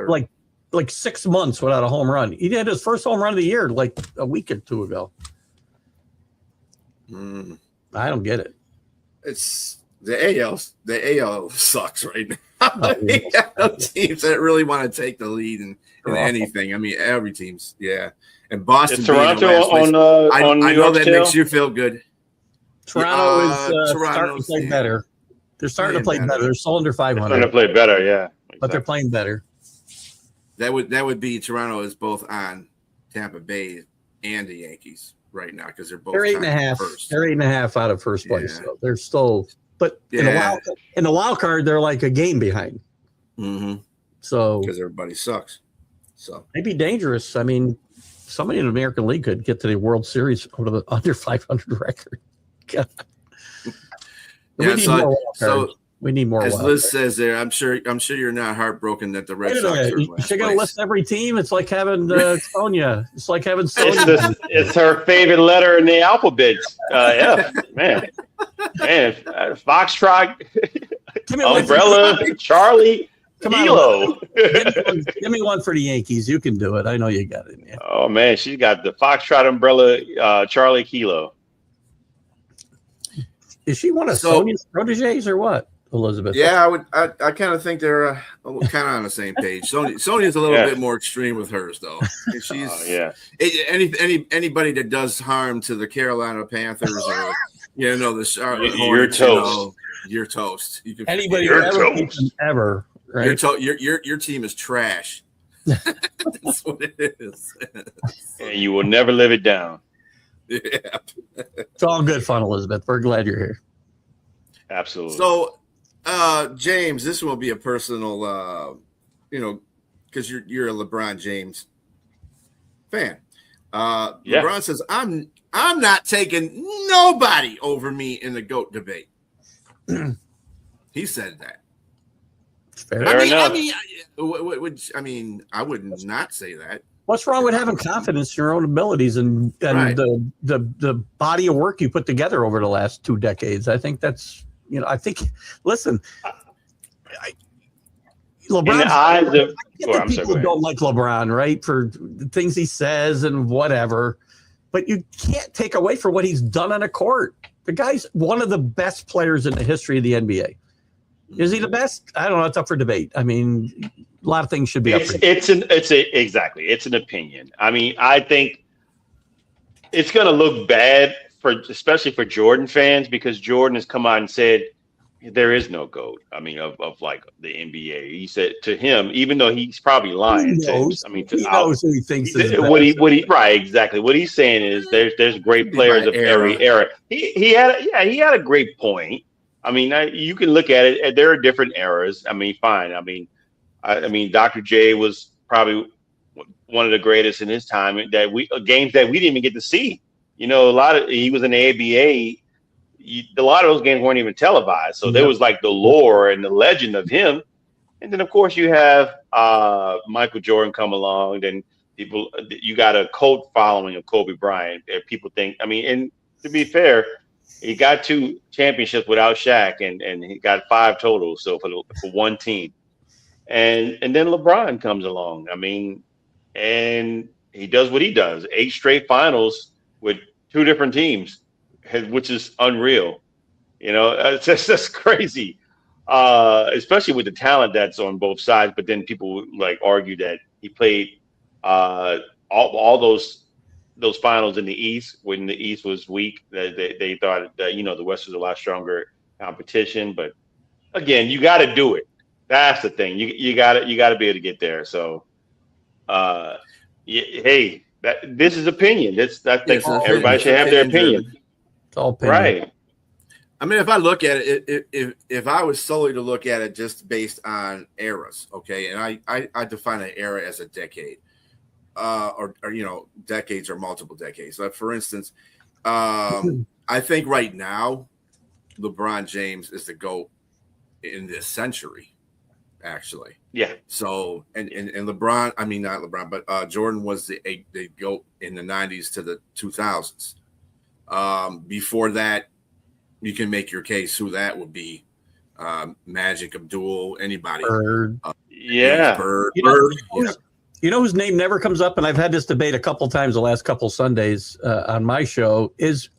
like 6 months without a home run? He did his first home run of the year like a week or two ago. I don't get it. It's the AL. The AL sucks right now. Teams that really want to take the lead in anything. I mean, every team's And Boston. Is Toronto on I know that makes you feel good. Toronto is starting to play better. They're starting to play better. They're still under 500. They're starting to play better, yeah. Exactly. But they're playing better. That would be Toronto is both on Tampa Bay and the Yankees right now because they're both 8.5. They're 8.5 out of first place. So they're still, but in the wild card, they're like a game behind. Mm-hmm. So because everybody sucks. So they'd be dangerous. I mean, somebody in the American League could get to the World Series out of the under 500 record. God. We need more. As Liz says there, I'm sure you're not heartbroken that the Red Sox are in last place. You're gonna list every team. It's like having Sonia. It's like having Sonia. It's her favorite letter in the alphabet. Man, Foxtrot, Umbrella, Charlie, Kilo. Give me one for the Yankees. You can do it. I know you got it. Man. Oh man, she's got the Foxtrot, Umbrella, Charlie, Kilo. Is she one of Sonia's proteges or what, Elizabeth? Yeah, I kind of think they're kind of on the same page. Sonia's a little bit more extreme with hers, though. She's anybody that does harm to the Carolina Panthers or the Charlotte Hornets, you're toast. You're toast. Anybody ever, right? Your team is trash. That's what it is. And you will never live it down. Yeah. It's all good fun, Elizabeth. We're glad you're here. Absolutely. So, James, this will be a personal, because you're a LeBron James fan. LeBron says, I'm not taking nobody over me in the GOAT debate. He said that. Fair enough. I would not say that. What's wrong with having confidence in your own abilities and the body of work you put together over the last 2 decades? I think that's, listen, LeBron, people don't like LeBron, right? For the things he says and whatever, but you can't take away from what he's done on a court. The guy's one of the best players in the history of the NBA. Is he the best? I don't know. It's up for debate. I mean, a lot of things should be up for debate. It's an opinion. I mean, I think it's going to look bad especially for Jordan fans, because Jordan has come out and said there is no GOAT. I mean, of like the NBA. He said to him, even though he's probably lying. He knows who he thinks is right, exactly. What he's saying is there's great players of every era. He had a great point. I mean, you can look at it. There are different eras. I mean, fine. I mean, Dr. J was probably one of the greatest in his time. Games that we didn't even get to see. He was in the ABA. A lot of those games weren't even televised. So there was like the lore and the legend of him. And then of course you have Michael Jordan come along. Then you got a cult following of Kobe Bryant. People think. I mean, and to be fair, he got 2 championships without Shaq, and he got 5 total. So for one team, and then LeBron comes along. I mean, and he does what he does: 8 straight finals with 2 different teams, which is unreal. It's just crazy, especially with the talent that's on both sides. But then people argue that he played all those finals in the East when the East was weak. They thought that the West was a lot stronger competition. But again, you got to do it. That's the thing. You got to be able to get there. So, hey, This is opinion. I think It's an everybody opinion. should have their opinion. It's all opinion. Right. I mean, if I look at it, if I was solely to look at it just based on eras, okay, and I define an era as a decade, or decades or multiple decades. Like for instance, I think right now, LeBron James is the GOAT in this century, actually. Yeah. So and LeBron, I mean not LeBron, but Jordan was the GOAT in the 90s to the 2000s. Before that, you can make your case who that would be. Magic, Abdul, anybody. Bird. Bird. You know whose name never comes up, and I've had this debate a couple times the last couple Sundays on my show, is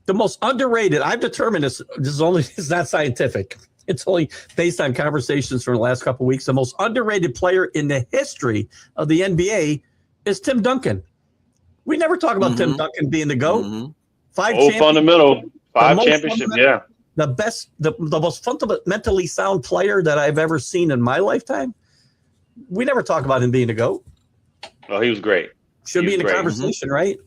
the most underrated. I've determined this. It's not scientific. It's only based on conversations from the last couple of weeks. The most underrated player in the history of the NBA is Tim Duncan. We never talk about Tim Duncan being the GOAT. Mm-hmm. 5 fundamental. 5 championships. Yeah. The best, the most fundamentally sound player that I've ever seen in my lifetime. We never talk about him being a GOAT. Oh, he was great. Should be in the conversation, right?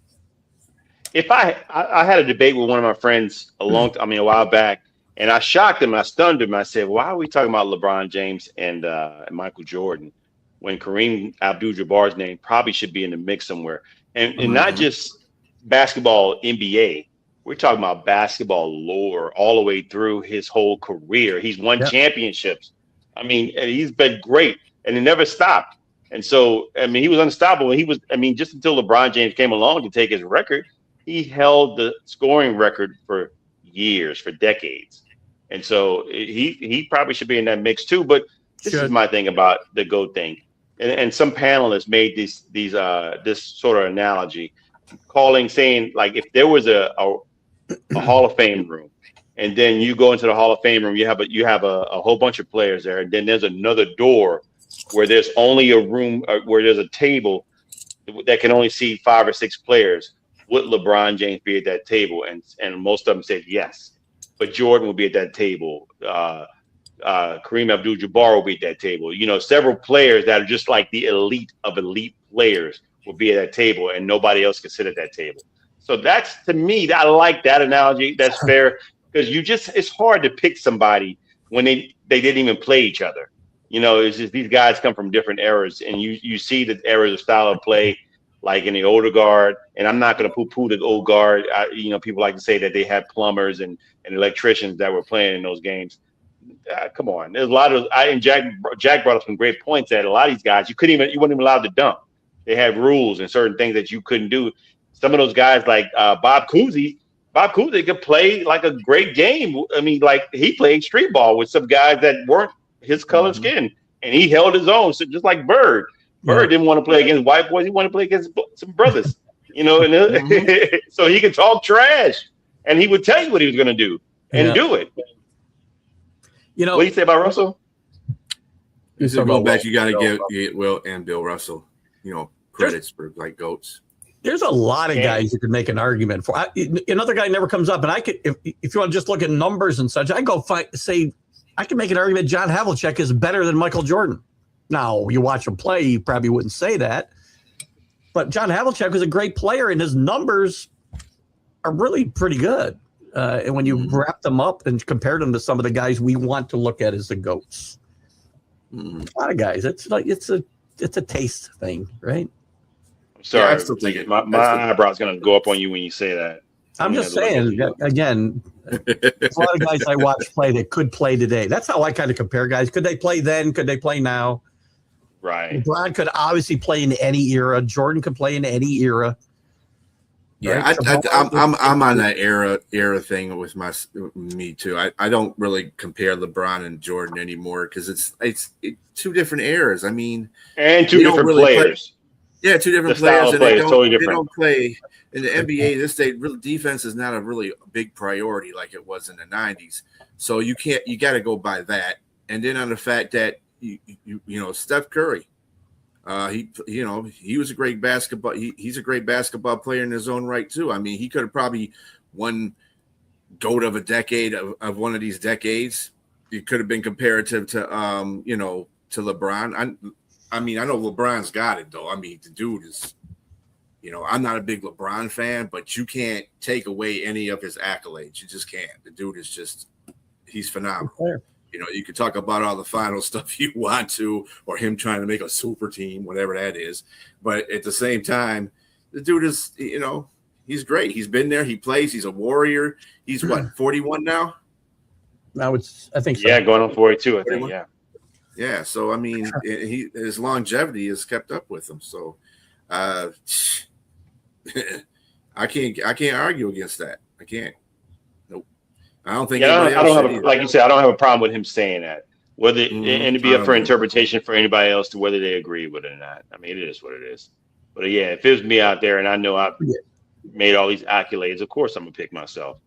If I had a debate with one of my friends a while back, and I shocked him, I stunned him. I said, "Why are we talking about LeBron James and Michael Jordan when Kareem Abdul-Jabbar's name probably should be in the mix somewhere?" And not just basketball, NBA. We're talking about basketball lore all the way through his whole career. He's won championships. I mean, he's been great, and he never stopped. And so, I mean, he was unstoppable. Just until LeBron James came along to take his record, he held the scoring record for years, for decades. And so he probably should be in that mix too. But this is my thing about the GOAT thing. And some panelists made this sort of analogy, saying like if there was a Hall of Fame room, and then you go into the Hall of Fame room, you have a whole bunch of players there, and then there's another door where there's only a room where there's a table that can only seat 5 or 6 players. Would LeBron James be at that table? And most of them said yes, but Jordan will be at that table. Kareem Abdul-Jabbar will be at that table. Several players that are just like the elite of elite players will be at that table, and nobody else can sit at that table. So that's, to me, I like that analogy. That's fair, because it's hard to pick somebody when they didn't even play each other. It's just these guys come from different eras, and you see the eras of style of play, like in the older guard. And I'm not going to poo-poo the old guard. People like to say that they had plumbers and electricians that were playing in those games. Come on, there's a lot of. And Jack brought up some great points that a lot of these guys you weren't even allowed to dunk. They had rules and certain things that you couldn't do. Some of those guys like Bob Cousy could play like a great game. I mean, like he played street ball with some guys that weren't his color skin, and he held his own. So just like Bird didn't want to play against white boys. He wanted to play against some brothers, so he could talk trash, and he would tell you what he was going to do and do it. What do you say about Russell? You said go back. You got to give Will and Bill Russell, credits for like GOATs. There's a lot of guys you could make an argument for. Another guy never comes up, and I could, if you want to just look at numbers and such, I can make an argument John Havlicek is better than Michael Jordan. Now, you watch him play, you probably wouldn't say that, but John Havlicek was a great player, and his numbers are really pretty good. And when you wrap them up and compare them to some of the guys we want to look at as the GOATs, a lot of guys, it's a taste thing, right? Sorry, I'm still thinking my eyebrow's going to go up on you when you say that. I'm just saying, again, there's a lot of guys I watch play that could play today. That's how I kind of compare guys. Could they play then? Could they play now? Right. LeBron could obviously play in any era. Jordan could play in any era. Yeah, right? I'm on that era thing with me too. I don't really compare LeBron and Jordan anymore because it's 2 different eras. I mean, and 2 different players. Yeah, 2 different players, and they don't play in the NBA. This day, defense is not a really big priority like it was in the 90s. So you got to go by that. And then on the fact that Steph Curry, he was a great basketball. He's a great basketball player in his own right too. I mean, he could have probably won GOAT of a decade of one of these decades. It could have been comparative to to LeBron. I mean, I know LeBron's got it though. I mean, the dude is You know, I'm not a big LeBron fan, but you can't take away any of his accolades. You just can't. The dude is just, he's phenomenal. You know, you can talk about all the final stuff you want to, or him trying to make a super team, whatever that is. But at the same time, the dude is, you know, he's great. He's been there. He plays. He's a warrior. He's what, 41 now? Now I think so. Yeah, going on 42, I think. Yeah. Yeah. So, I mean, his longevity has kept up with him. So, I can't argue against that. I can't. Nope. I don't think. Yeah, I don't have like you said. I don't have a problem with him saying that. Whether and it'd be up for interpretation for anybody else to whether they agree with it or not. I mean, it is what it is. But yeah, if it was me out there and I know I've made all these accolades, of course I'm gonna pick myself.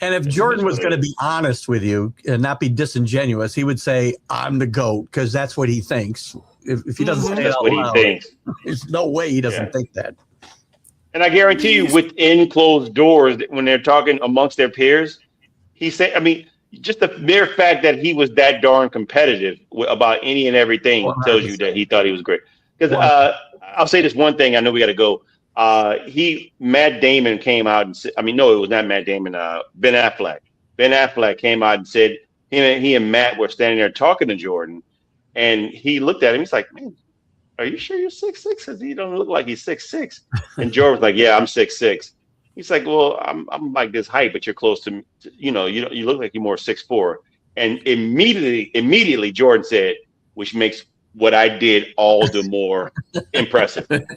And if Jordan was going to be honest with you and not be disingenuous, he would say, "I'm the GOAT," because that's what he thinks. If he doesn't say that's what he thinks, there's no way he doesn't think that. And I guarantee you, within closed doors, when they're talking amongst their peers, he said, I mean, just the mere fact that he was that darn competitive about any and everything 100%. Tells you that he thought he was great. Because I'll say this one thing. I know we got to go. Matt Damon came out and said, I mean, no, it was not Matt Damon. Ben Affleck. Ben Affleck came out and said he and Matt were standing there talking to Jordan, and he looked at him. He's like, "Man, are you sure you're 6'6"? Because he don't look like he's 6'6". And Jordan was like, "Yeah, I'm 6'6". He's like, "Well, I'm like this height, but you're close to me. You know, you look like you're more 6'4". And immediately Jordan said, which makes what I did all the more impressive. That's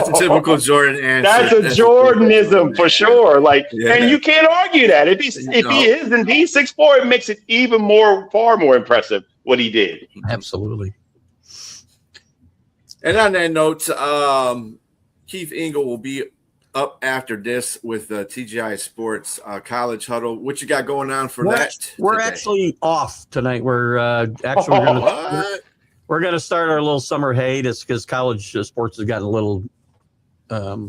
a typical Jordan answer. That's a Jordanism for sure. Like, and you can't argue that. If he is indeed 6'4", it makes it even far more impressive what he did. Absolutely. And on that note, Keith Ingle will be up after this with TGI Sports College Huddle. What you got going on for that? We're actually off tonight. We're we're gonna start our little summer hiatus because college sports has gotten a little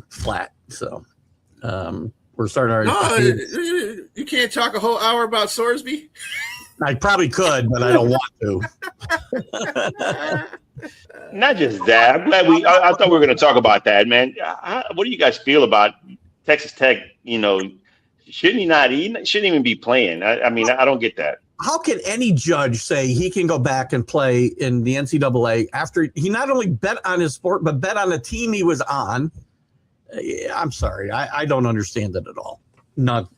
flat. So we're starting our. No, you can't talk a whole hour about Sorsby. I probably could, but I don't want to. Not just that. I'm glad I thought we were going to talk about that, man. What do you guys feel about Texas Tech? You know, shouldn't even be playing? I mean, I don't get that. How can any judge say he can go back and play in the NCAA after he not only bet on his sport but bet on the team he was on? I'm sorry, I don't understand it at all. Not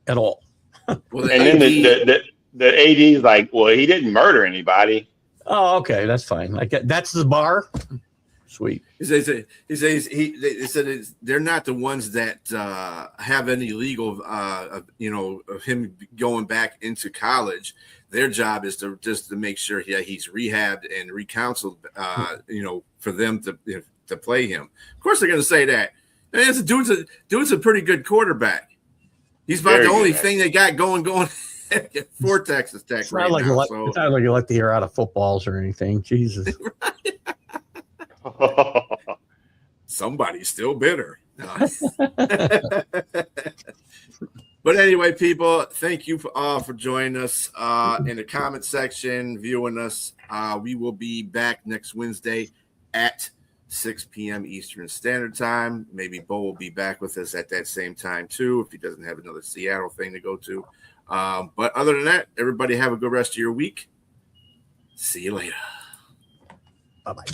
at all. Well, and then the AD is like, well, he didn't murder anybody. Oh, okay, that's fine. Like that's the bar. Sweet. He said they're not the ones that have any legal, of him going back into college. Their job is to make sure he's rehabbed and recounseled, for them to play him. Of course, they're going to say that. And dude's a pretty good quarterback. He's about the only thing they got going for Texas Tech it's not like you like to hear out of footballs or anything. Jesus. Somebody's still bitter. But anyway, people, thank you for joining us in the comment section, viewing us. We will be back next Wednesday at 6 p.m. Eastern Standard Time. Maybe Bo will be back with us at that same time too, if he doesn't have another Seattle thing to go to. But other than that, everybody have a good rest of your week. See you later. Bye-bye.